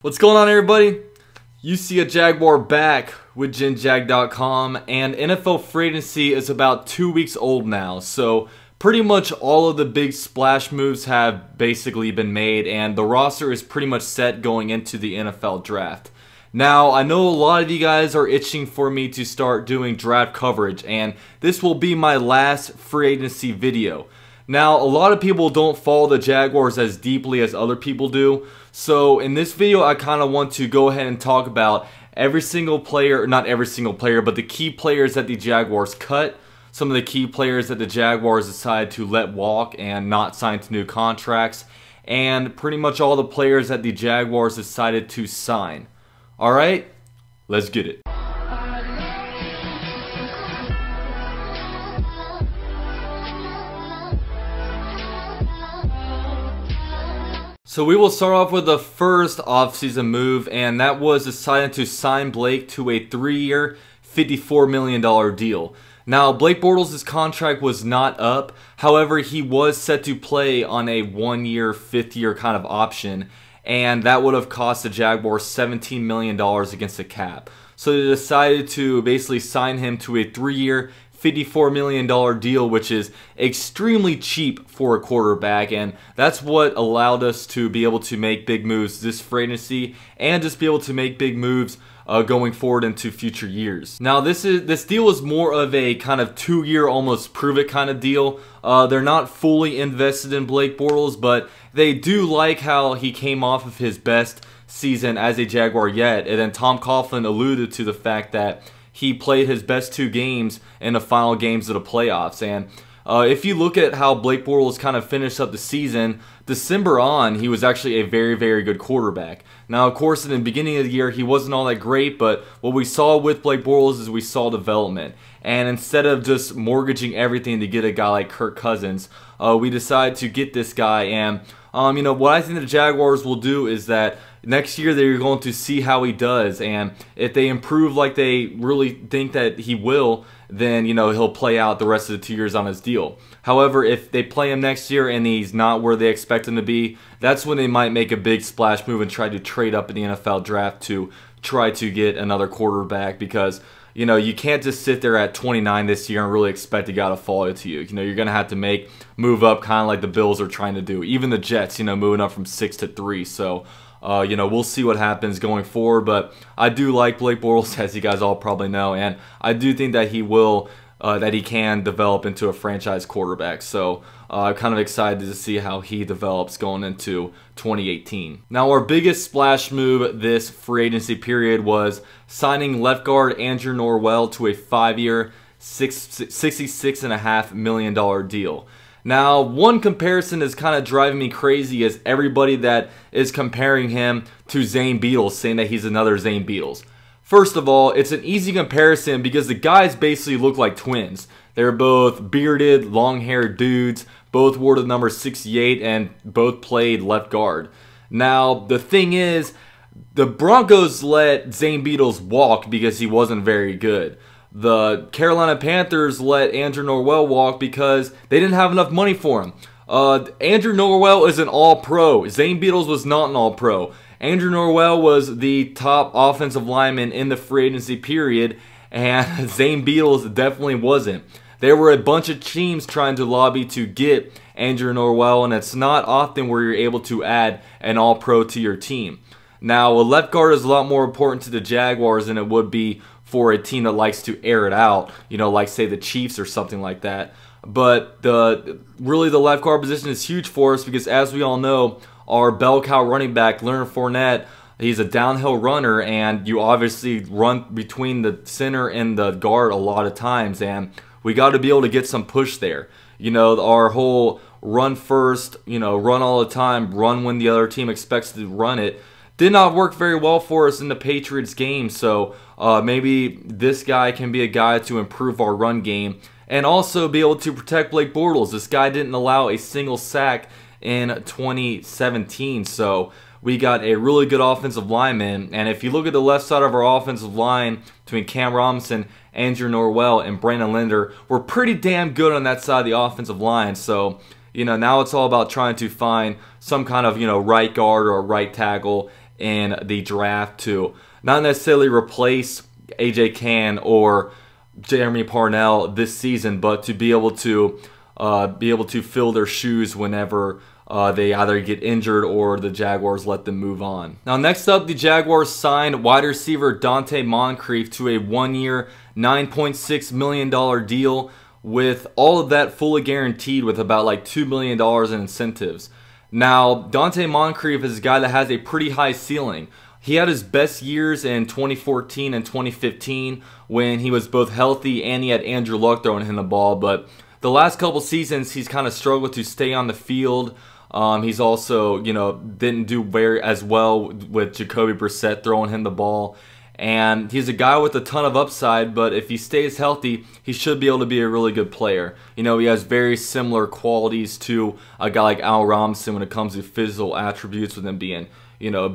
What's going on, everybody? You see a Jaguar back with GenJag.com, and NFL free agency is about 2 weeks old now, so pretty much all of the big splash moves have basically been made, and the roster is pretty much set going into the NFL draft. Now, I know a lot of you guys are itching for me to start doing draft coverage, and this will be my last free agency video. Now, a lot of people don't follow the Jaguars as deeply as other people do, so in this video I kind of want to go ahead and talk about every single player, not every single player, but the key players that the Jaguars cut, some of the key players that the Jaguars decided to let walk and not sign to new contracts, and pretty much all the players that the Jaguars decided to sign. Alright, let's get it. So we will start off with the first offseason move, and that was deciding to sign Blake to a 3-year, $54 million deal. Now, Blake Bortles' contract was not up. However, he was set to play on a 1-year, 5th-year kind of option, and that would have cost the Jaguars $17 million against the cap. So they decided to basically sign him to a 3-year, $54 million deal, which is extremely cheap for a quarterback, and that's what allowed us to be able to make big moves this free agency and just be able to make big moves going forward into future years. Now, this deal is more of a kind of 2-year almost prove it kind of deal. They're not fully invested in Blake Bortles, but they do like how he came off of his best season as a Jaguar yet, and then Tom Coughlin alluded to the fact that he played his best 2 games in the final games of the playoffs. And if you look at how Blake Bortles kind of finished up the season, December on, he was actually a very, very good quarterback. Now, of course, in the beginning of the year, he wasn't all that great, but what we saw with Blake Bortles is we saw development. And instead of just mortgaging everything to get a guy like Kirk Cousins, we decided to get this guy. And what I think the Jaguars will do is that next year they're going to see how he does, and if they improve like they really think that he will, then he'll play out the rest of the 2 years on his deal. However, if they play him next year and he's not where they expect him to be, that's when they might make a big splash move and try to trade up in the NFL draft to try to get another quarterback, because you can't just sit there at 29 this year and really expect a guy to follow to you. You're going to have to move up kind of like the Bills are trying to do. Even the Jets, moving up from 6 to 3. So, we'll see what happens going forward. But I do like Blake Bortles, as you guys all probably know. And I do think that he will, that he can develop into a franchise quarterback. So, I'm kind of excited to see how he develops going into 2018. Now, our biggest splash move this free agency period was signing left guard Andrew Norwell to a 5-year, $66.5 million deal. Now, one comparison is kind of driving me crazy is everybody that is comparing him to Zane Beadles, saying that he's another Zane Beadles. First of all, it's an easy comparison because the guys basically look like twins. They're both bearded, long-haired dudes, both wore the number 68, and both played left guard. Now, the thing is, the Broncos let Zane Beadles walk because he wasn't very good. The Carolina Panthers let Andrew Norwell walk because they didn't have enough money for him. Andrew Norwell is an all-pro. Zane Beadles was not an all-pro. Andrew Norwell was the top offensive lineman in the free agency period, and Zane Beadles definitely wasn't. There were a bunch of teams trying to lobby to get Andrew Norwell, and it's not often where you're able to add an all-pro to your team. Now, a left guard is a lot more important to the Jaguars than it would be for a team that likes to air it out, like say the Chiefs or something like that. But really the left guard position is huge for us because, as we all know, our bell cow running back, Leonard Fournette, he's a downhill runner, and you obviously run between the center and the guard a lot of times, and we got to be able to get some push there. Our whole run first, run all the time, run when the other team expects to run it, did not work very well for us in the Patriots game. So maybe this guy can be a guy to improve our run game and also be able to protect Blake Bortles. This guy didn't allow a single sack in 2017. So we got a really good offensive lineman. And if you look at the left side of our offensive line between Cam Robinson, Andrew Norwell, and Brandon Linder, we're pretty damn good on that side of the offensive line. So, now it's all about trying to find some kind of, right guard or right tackle in the draft to not necessarily replace A.J. Cann or Jeremy Parnell this season, but to be able to fill their shoes whenever they either get injured or the Jaguars let them move on. Now, next up, the Jaguars signed wide receiver Donte Moncrief to a 1-year, $9.6 million deal, with all of that fully guaranteed with about like $2 million in incentives. Now, Donte Moncrief is a guy that has a pretty high ceiling. He had his best years in 2014 and 2015 when he was both healthy and he had Andrew Luck throwing him the ball, but the last couple seasons he's kind of struggled to stay on the field. He's also, didn't do very as well with Jacoby Brissett throwing him the ball. And he's a guy with a ton of upside, but if he stays healthy, he should be able to be a really good player. He has very similar qualities to a guy like Al Robinson when it comes to physical attributes, with him being,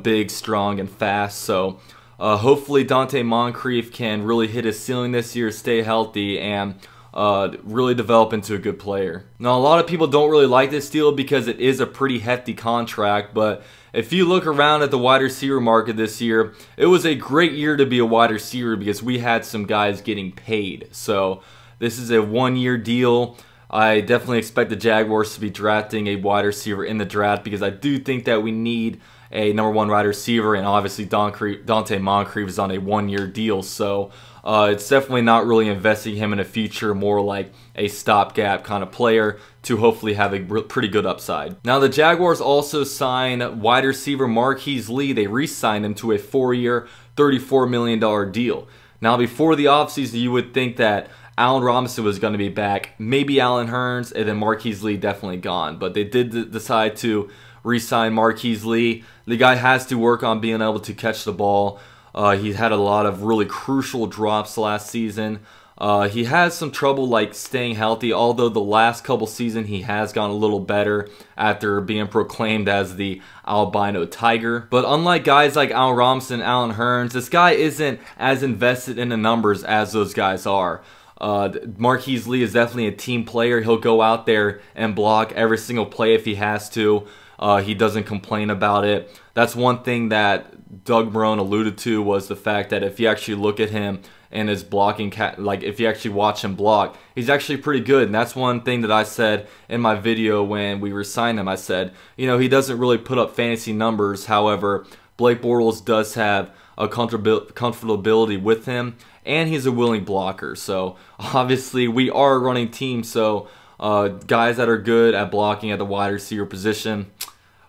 big, strong, and fast. So hopefully Donte Moncrief can really hit his ceiling this year, stay healthy, and really develop into a good player. Now, a lot of people don't really like this deal because it is a pretty hefty contract, but if you look around at the wide receiver market this year, it was a great year to be a wide receiver because we had some guys getting paid. So this is a 1-year deal. I definitely expect the Jaguars to be drafting a wide receiver in the draft because I do think that we need a number 1 wide receiver, and obviously Donte Moncrief is on a 1-year deal, so it's definitely not really investing him in a future, more like a stopgap kind of player to hopefully have a pretty good upside. Now, the Jaguars also signed wide receiver Marquise Lee. They re-signed him to a 4-year, $34 million deal. Now, before the offseason, you would think that Allen Robinson was going to be back, maybe Allen Hurns, and then Marquise Lee definitely gone. But they did decide to re-sign Marquise Lee. The guy has to work on being able to catch the ball. He had a lot of really crucial drops last season. He has some trouble like staying healthy, although the last couple seasons he has gone a little better after being proclaimed as the albino tiger. But unlike guys like Al Robinson, Allen Hurns, this guy isn't as invested in the numbers as those guys are. Marquise Lee is definitely a team player. He'll go out there and block every single play if he has to. He doesn't complain about it. That's one thing that Doug Marrone alluded to, was the fact that if you actually look at him and his blocking, like if you actually watch him block, he's actually pretty good. And that's one thing that I said in my video when we re-signed him. I said, he doesn't really put up fantasy numbers. However, Blake Bortles does have a comfortability with him, and he's a willing blocker. So obviously we are a running team, so guys that are good at blocking at the wide receiver position,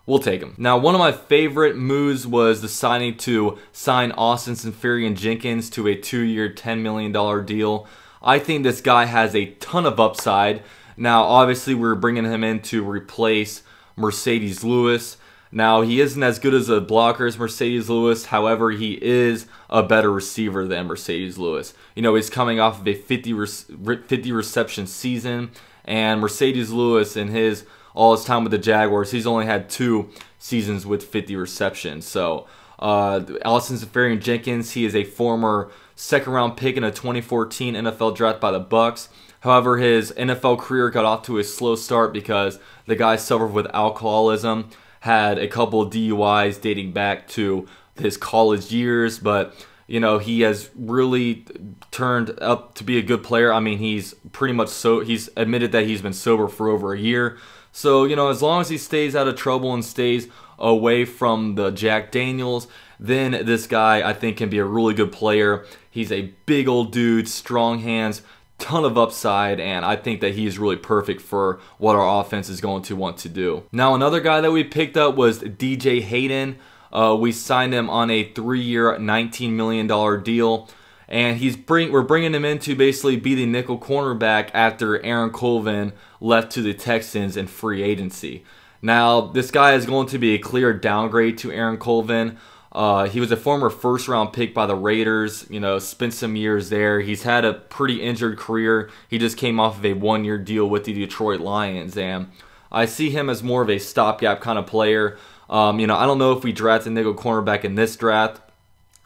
we'll take him. Now, one of my favorite moves was the signing to sign Austin Seferian-Jenkins to a 2-year, $10 million deal. I think this guy has a ton of upside. Now, obviously, we're bringing him in to replace Mercedes Lewis. Now, he isn't as good as a blocker as Mercedes Lewis. However, he is a better receiver than Mercedes Lewis. He's coming off of a 50 reception season, and Mercedes Lewis in all his time with the Jaguars, he's only had 2 seasons with 50 receptions. So, Austin Seferian-Jenkins, he is a former second-round pick in a 2014 NFL draft by the Bucs. However, his NFL career got off to a slow start because the guy suffered with alcoholism, had a couple of DUIs dating back to his college years, but he has really turned up to be a good player. I mean, he's admitted that he's been sober for over a year. So, as long as he stays out of trouble and stays away from the Jack Daniels, then this guy, I think, can be a really good player. He's a big old dude, strong hands, ton of upside, and I think that he's really perfect for what our offense is going to want to do. Now, another guy that we picked up was DJ Hayden. We signed him on a 3-year, $19 million deal. And we're bringing him in to basically be the nickel cornerback after Aaron Colvin left to the Texans in free agency. Now, this guy is going to be a clear downgrade to Aaron Colvin. He was a former first-round pick by the Raiders, spent some years there. He's had a pretty injured career. He just came off of a 1-year deal with the Detroit Lions, and I see him as more of a stopgap kind of player. I don't know if we draft a nickel cornerback in this draft,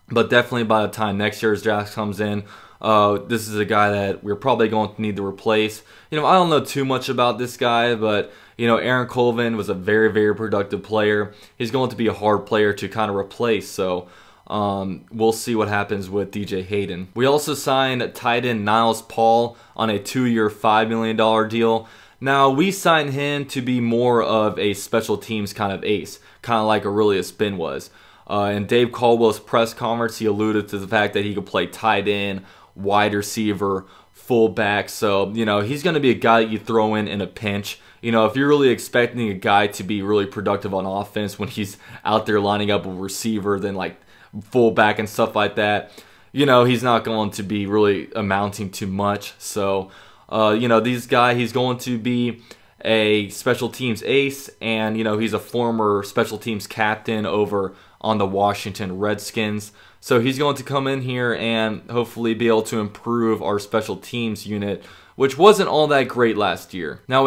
but definitely by the time next year's draft comes in, This is a guy that we're probably going to need to replace. I don't know too much about this guy, but Aaron Colvin was a very, very productive player. He's going to be a hard player to kind of replace, so we'll see what happens with DJ Hayden. We also signed tight end Niles Paul on a 2-year, $5 million deal. Now, we signed him to be more of a special teams kind of ace, kind of like Aurelius Spin was. In Dave Caldwell's press conference, he alluded to the fact that he could play tight end, wide receiver, fullback. So, he's going to be a guy that you throw in a pinch. If you're really expecting a guy to be really productive on offense when he's out there lining up a receiver, then like fullback and stuff like that, he's not going to be really amounting to much. So, he's going to be a special teams ace, and he's a former special teams captain over on the Washington Redskins. So he's going to come in here and hopefully be able to improve our special teams unit, which wasn't all that great last year. Now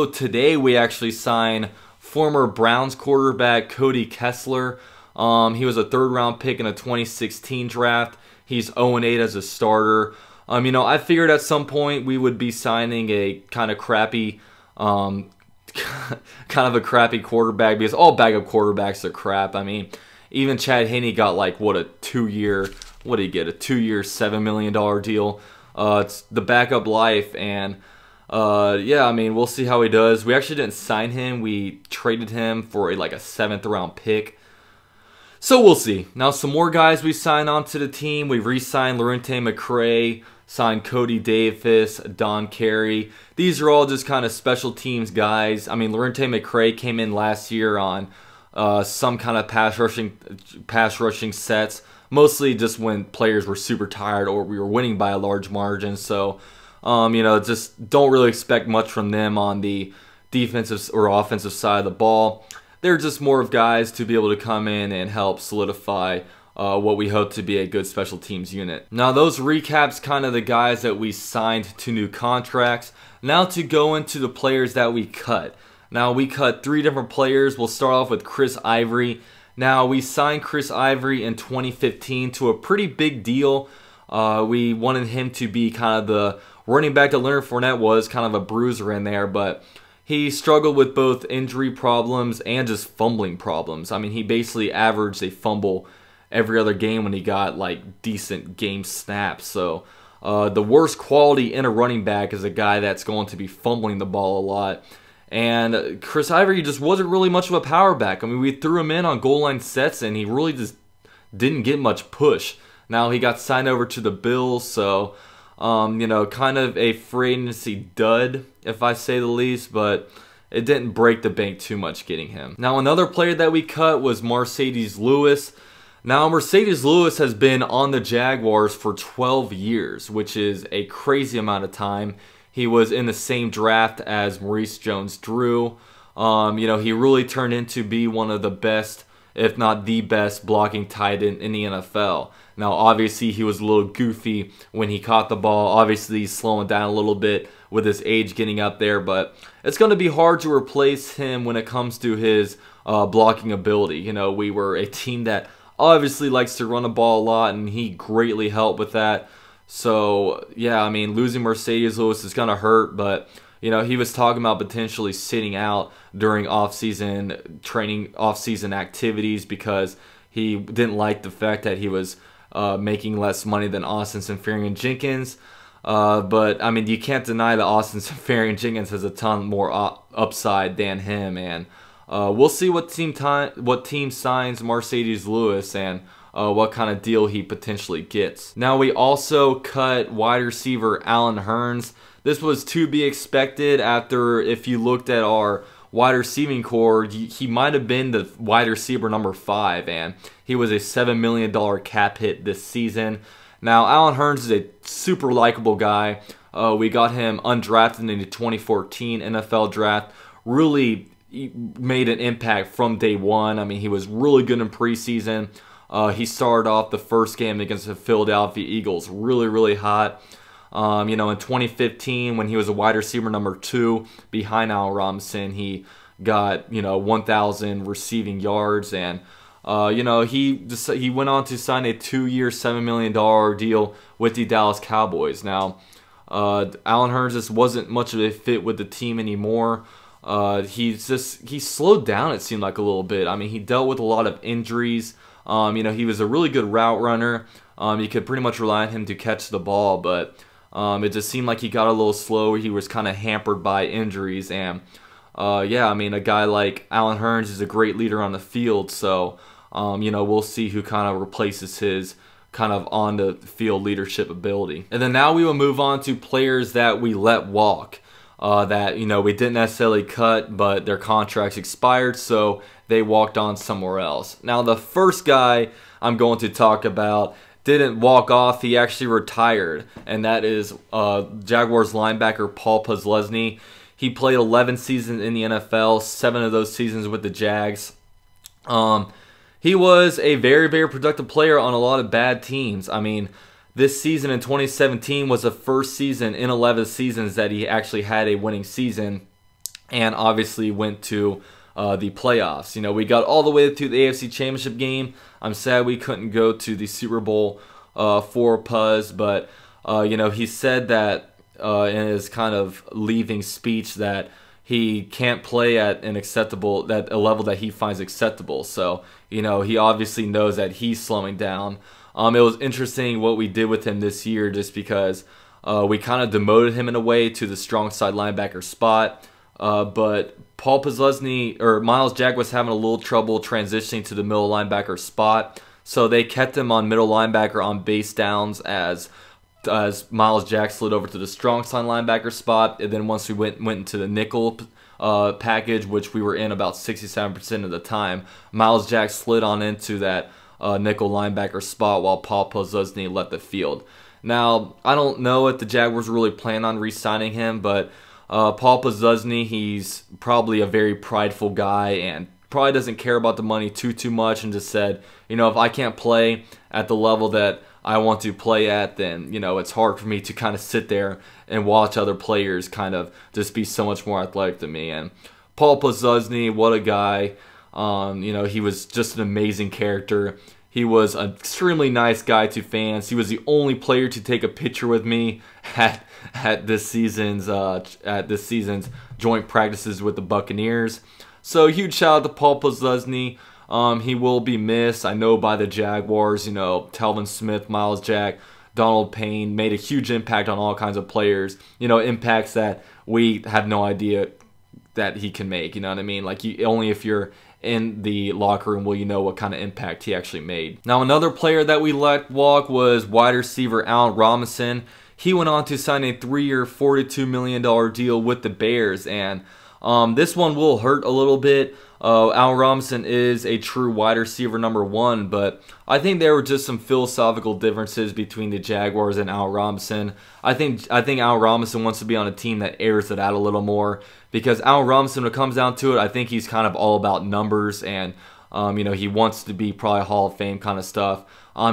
today we actually signed former Browns quarterback Cody Kessler. He was a 3rd round pick in a 2016 draft. He's 0-8 as a starter. I figured at some point we would be signing a kind of crappy quarterback, because all backup quarterbacks are crap. Even Chad Henne got like a 2-year, what did he get? A 2-year, $7 million deal. It's the backup life, and we'll see how he does. We actually didn't sign him. We traded him for a 7th round pick. So we'll see. Now some more guys we signed onto the team. We re-signed Lorente McCray, signed Cody Davis, Don Carey. These are all just kind of special teams guys. Lorente McCray came in last year on some kind of pass rushing sets, mostly just when players were super tired or we were winning by a large margin. So, just don't really expect much from them on the defensive or offensive side of the ball. They're just more of guys to be able to come in and help solidify what we hope to be a good special teams unit. Now, those recaps kind of the guys that we signed to new contracts. Now to go into the players that we cut. Now, we cut 3 different players. We'll start off with Chris Ivory. Now, we signed Chris Ivory in 2015 to a pretty big deal. We wanted him to be kind of the running back that Leonard Fournette was, kind of a bruiser in there, but he struggled with both injury problems and just fumbling problems. He basically averaged a fumble every other game when he got decent game snaps. So, the worst quality in a running back is a guy that's going to be fumbling the ball a lot. And Chris Ivory just wasn't really much of a power back. We threw him in on goal line sets, and he really just didn't get much push. Now, he got signed over to the Bills, so, kind of a free agency dud, if I say the least, but it didn't break the bank too much getting him. Now, another player that we cut was Mercedes Lewis. Now, Mercedes Lewis has been on the Jaguars for 12 years, which is a crazy amount of time. He was in the same draft as Maurice Jones-Drew. He really turned into be one of the best, if not the best, blocking tight end in the NFL. Now, obviously, he was a little goofy when he caught the ball. Obviously, he's slowing down a little bit with his age getting up there, but it's going to be hard to replace him when it comes to his blocking ability. We were a team that obviously likes to run the ball a lot, and he greatly helped with that. So, yeah, losing Mercedes Lewis is going to hurt, but, he was talking about potentially sitting out during off-season training, off-season activities because he didn't like the fact that he was making less money than Austin Seferian-Jenkins. But, you can't deny that Austin Seferian-Jenkins has a ton more upside than him, and we'll see what team signs Mercedes Lewis and what kind of deal he potentially gets. Now, we also cut wide receiver Allen Hurns. This was to be expected after, if you looked at our wide receiving core, he might have been the wide receiver number 5, and he was a $7 million cap hit this season. Now, Allen Hurns is a super likable guy. We got him undrafted in the 2014 NFL draft. Really made an impact from day one. He was really good in preseason. He started off the first game against the Philadelphia Eagles really, really hot. In 2015, when he was a wide receiver number 2 behind Allen Robinson, he got 1,000 receiving yards, and he went on to sign a 2-year, $7 million deal with the Dallas Cowboys. Now, Allen Hurns just wasn't much of a fit with the team anymore. He slowed down, it seemed like, a little bit. I mean, he dealt with a lot of injuries. He was a really good route runner. You could pretty much rely on him to catch the ball, but it just seemed like he got a little slow. He was kind of hampered by injuries, and a guy like Allen Hurns is a great leader on the field, so we'll see who kind of replaces his kind of on the field leadership ability. And then now we will move on to players that we let walk. That we didn't necessarily cut, but their contracts expired, so they walked on somewhere else. Now, the first guy I'm going to talk about didn't walk off, he actually retired, and that is Jaguars linebacker Paul Posluszny. He played 11 seasons in the NFL, 7 of those seasons with the Jags. He was a very, very productive player on a lot of bad teams. I mean, this season in 2017 was the first season in 11 seasons that he actually had a winning season, and obviously went to the playoffs. We got all the way to the AFC Championship game. I'm sad we couldn't go to the Super Bowl for Puz, but he said that in his kind of leaving speech that he can't play at a level that he finds acceptable. So he obviously knows that he's slowing down. It was interesting what we did with him this year, just because we kind of demoted him in a way to the strong side linebacker spot. But Paul Posluszny, or Myles Jack, was having a little trouble transitioning to the middle linebacker spot, so they kept him on middle linebacker on base downs as Myles Jack slid over to the strong side linebacker spot. And then once we went into the nickel package, which we were in about 67% of the time, Myles Jack slid on into that nickel linebacker spot while Paul Posluszny left the field. Now, I don't know if the Jaguars really plan on re-signing him, but Paul Posluszny, he's probably a very prideful guy and probably doesn't care about the money too much, and just said, if I can't play at the level that I want to play at, then it's hard for me to kind of sit there and watch other players kind of just be so much more athletic than me. And Paul Posluszny, what a guy. He was just an amazing character. He was an extremely nice guy to fans. He was the only player to take a picture with me at this season's joint practices with the Buccaneers. So huge shout out to Paul Posluszny. He will be missed, I know, by the Jaguars. Telvin Smith, Myles Jack, Donald Payne made a huge impact on all kinds of players. Impacts that we have no idea that he can make. You know what I mean? Like, only if you're in the locker room will you know what kind of impact he actually made. Now, another player that we let walk was wide receiver Allen Robinson. He went on to sign a 3-year, $42 million deal with the Bears, and this one will hurt a little bit. Allen Robinson is a true wide receiver number 1, but I think there were just some philosophical differences between the Jaguars and Allen Robinson. I think Allen Robinson wants to be on a team that airs it out a little more, because Allen Robinson, when it comes down to it, I think he's kind of all about numbers, and he wants to be probably Hall of Fame kind of stuff.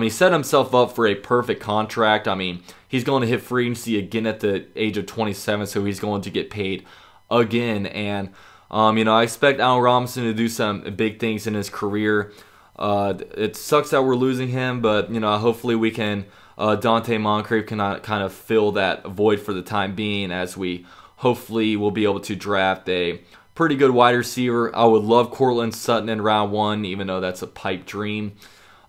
He set himself up for a perfect contract. I mean, he's going to hit free agency again at the age of 27, so he's going to get paid again. And I expect Allen Robinson to do some big things in his career. It sucks that we're losing him, but hopefully we can. Dante Moncrief can kind of fill that void for the time being, as we hopefully will be able to draft a pretty good wide receiver. I would love Cortland Sutton in round 1, even though that's a pipe dream.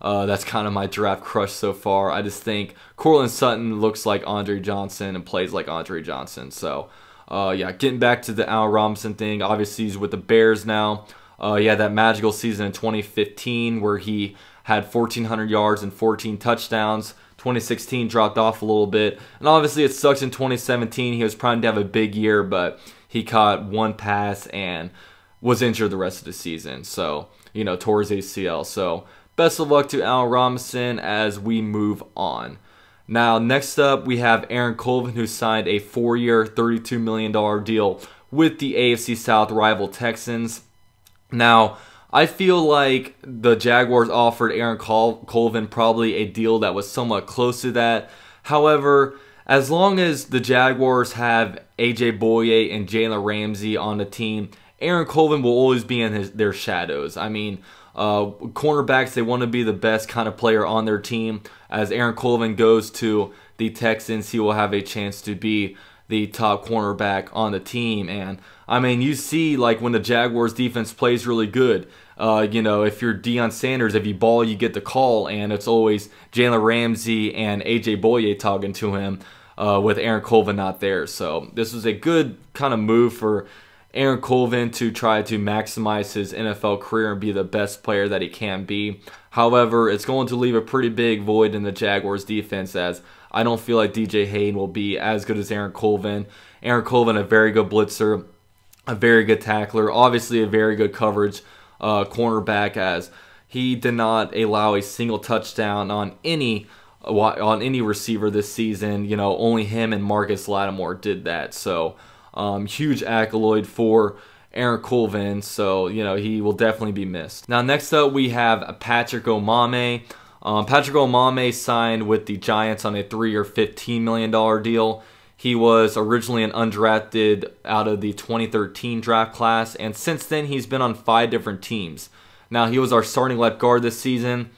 That's kind of my draft crush so far. I just think Cortland Sutton looks like Andre Johnson and plays like Andre Johnson. So, getting back to the Allen Robinson thing, obviously he's with the Bears now. He had that magical season in 2015 where he had 1,400 yards and 14 touchdowns. 2016 dropped off a little bit. And obviously it sucks in 2017. He was primed to have a big year, but he caught one pass and was injured the rest of the season. So, tore his ACL. So, best of luck to Allen Robinson as we move on. Now, next up, we have Aaron Colvin, who signed a 4-year, $32 million deal with the AFC South rival Texans. Now, I feel like the Jaguars offered Aaron Colvin probably a deal that was somewhat close to that. However, as long as the Jaguars have A.J. Boye and Jalen Ramsey on the team, Aaron Colvin will always be in their shadows. I mean, Cornerbacks, they want to be the best kind of player on their team. As Aaron Colvin goes to the Texans, he will have a chance to be the top cornerback on the team. And I mean, you see, like, when the Jaguars defense plays really good, you know, if you're Deion Sanders, if you ball, you get the call, and it's always Jalen Ramsey and AJ Boye talking to him with Aaron Colvin not there. So this was a good kind of move for Aaron Colvin to try to maximize his NFL career and be the best player that he can be. However, it's going to leave a pretty big void in the Jaguars defense, as I don't feel like DJ Hayden will be as good as Aaron Colvin. Aaron Colvin, a very good blitzer, a very good tackler, obviously a very good coverage cornerback, as he did not allow a single touchdown on any receiver this season. You know, only him and Marcus Lattimore did that. So huge accolade for Aaron Colvin, so you know he will definitely be missed. Now next up we have Patrick Omameh. Patrick Omameh signed with the Giants on a 3-year, $15 million deal. He was originally an undrafted out of the 2013 draft class, and since then he's been on 5 different teams. Now he was our starting left guard this season.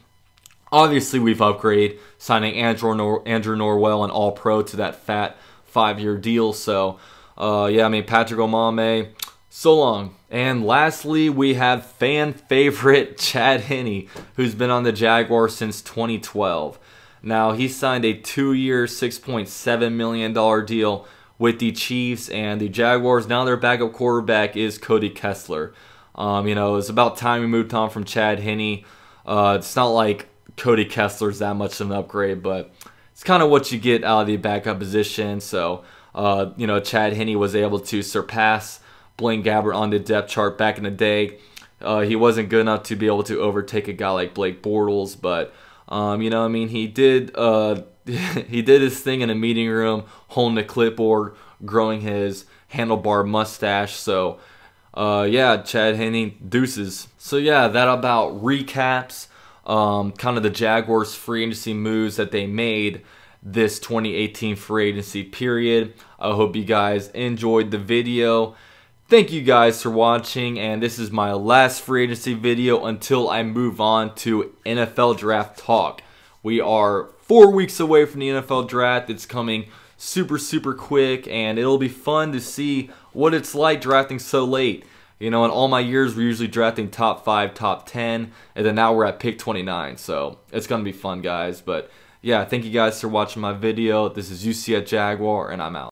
Obviously we've upgraded, signing Andrew Norwell, an All-Pro, to that fat 5-year deal. So yeah, I mean, Patrick Omameh, so long. And lastly, we have fan favorite Chad Henne, who's been on the Jaguars since 2012. Now, he signed a 2-year, $6.7 million deal with the Chiefs, and the Jaguars, now their backup quarterback is Cody Kessler. You know, it's about time we moved on from Chad Henne. It's not like Cody Kessler's that much of an upgrade, but it's kind of what you get out of the backup position. So, you know, Chad Henne was able to surpass Blaine Gabbert on the depth chart back in the day. He wasn't good enough to be able to overtake a guy like Blake Bortles, but you know, I mean, he did he did his thing in a meeting room, holding the clipboard, growing his handlebar mustache. So yeah, Chad Henne, deuces. So yeah, that about recaps kind of the Jaguars free agency moves that they made this 2018 free agency period. I hope you guys enjoyed the video. Thank you guys for watching, and this is my last free agency video until I move on to NFL draft talk. We are 4 weeks away from the NFL draft. It's coming super quick, and it'll be fun to see what it's like drafting so late. You know, in all my years, we're usually drafting top 5, top 10, and then now we're at pick 29. So it's going to be fun, guys. But yeah, thank you guys for watching my video. This is UC at Jaguar, and I'm out.